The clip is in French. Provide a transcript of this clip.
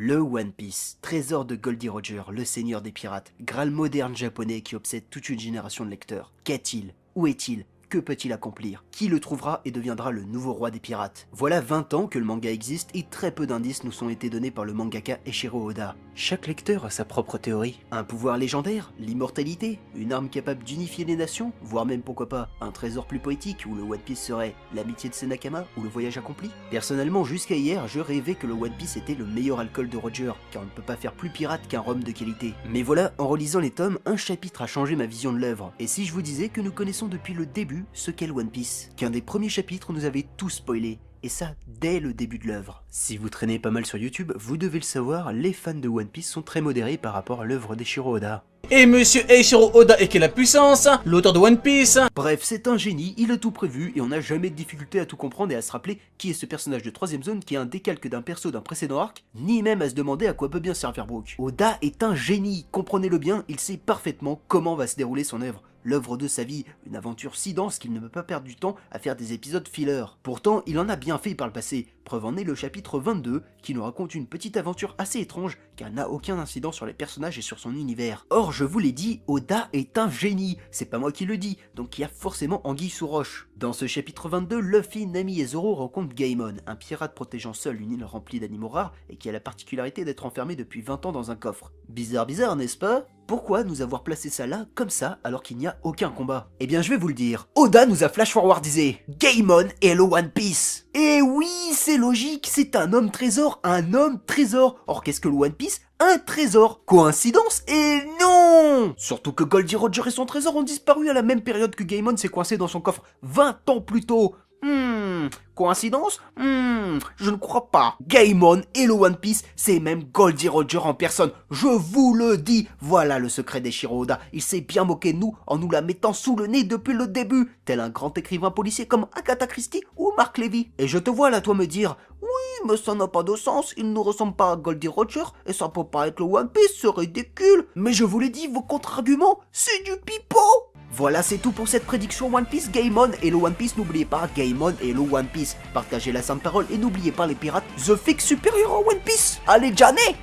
Le One Piece, trésor de Goldie Roger, le seigneur des pirates, graal moderne japonais qui obsède toute une génération de lecteurs. Qu'est-il? Où est-il? Que peut-il accomplir? Qui le trouvera et deviendra le nouveau roi des pirates? Voilà 20 ans que le manga existe et très peu d'indices nous ont été donnés par le mangaka Eiichiro Oda. Chaque lecteur a sa propre théorie. Un pouvoir légendaire? L'immortalité? Une arme capable d'unifier les nations? Voire même pourquoi pas, un trésor plus poétique où le One Piece serait l'amitié de ses Nakama ou le voyage accompli? Personnellement, jusqu'à hier, je rêvais que le One Piece était le meilleur alcool de Roger, car on ne peut pas faire plus pirate qu'un rhum de qualité. Mais voilà, en relisant les tomes, un chapitre a changé ma vision de l'œuvre. Et si je vous disais que nous connaissons depuis le début ce qu'est le One Piece, qu'un des premiers chapitres nous avait tout spoilé, et ça dès le début de l'œuvre. Si vous traînez pas mal sur YouTube, vous devez le savoir, les fans de One Piece sont très modérés par rapport à l'œuvre d'Eiichiro Oda. Et monsieur Eiichiro Oda est quelle la puissance, l'auteur de One Piece. Bref, c'est un génie, il a tout prévu et on n'a jamais de difficulté à tout comprendre et à se rappeler qui est ce personnage de 3ème zone qui est un décalque d'un perso d'un précédent arc, ni même à se demander à quoi peut bien servir Brook. Oda est un génie, comprenez-le bien, il sait parfaitement comment va se dérouler son œuvre. L'œuvre de sa vie, une aventure si dense qu'il ne peut pas perdre du temps à faire des épisodes filler. Pourtant, il en a bien fait par le passé. Preuve en est le chapitre 22, qui nous raconte une petite aventure assez étrange, car n'a aucun incident sur les personnages et sur son univers. Or, je vous l'ai dit, Oda est un génie. C'est pas moi qui le dis, donc il y a forcément anguille sous roche. Dans ce chapitre 22, Luffy, Nami et Zoro rencontrent Gaimon, un pirate protégeant seul une île remplie d'animaux rares et qui a la particularité d'être enfermé depuis 20 ans dans un coffre. Bizarre, n'est-ce pas? Pourquoi nous avoir placé ça là, comme ça, alors qu'il n'y a aucun combat? Eh bien je vais vous le dire, Oda nous a flash-forwardisé Gaimon et le One Piece. Et oui, c'est logique, c'est un homme trésor. Or qu'est-ce que le One Piece? Un trésor. Coïncidence? Et non! Surtout que Goldie Roger et son trésor ont disparu à la même période que Gaimon s'est coincé dans son coffre 20 ans plus tôt. Coïncidence? Je ne crois pas. Gaimon et le One Piece, c'est même Goldie Roger en personne. Je vous le dis. Voilà le secret d'Eiichiro Oda. Il s'est bien moqué de nous en nous la mettant sous le nez depuis le début. Tel un grand écrivain policier comme Agatha Christie ou Mark Levy. Et je te vois là, toi, me dire... Oui, mais ça n'a pas de sens. Il ne ressemble pas à Goldie Roger et ça peut pas être le One Piece. C'est ridicule. Mais je vous l'ai dit, vos contre-arguments, c'est du pipeau. Voilà, c'est tout pour cette prédiction One Piece. Gaimon et le One Piece, n'oubliez pas, Gaimon et le One Piece. Partagez la sainte parole et n'oubliez pas les pirates, The Fix supérieur au One Piece. Allez, Janet!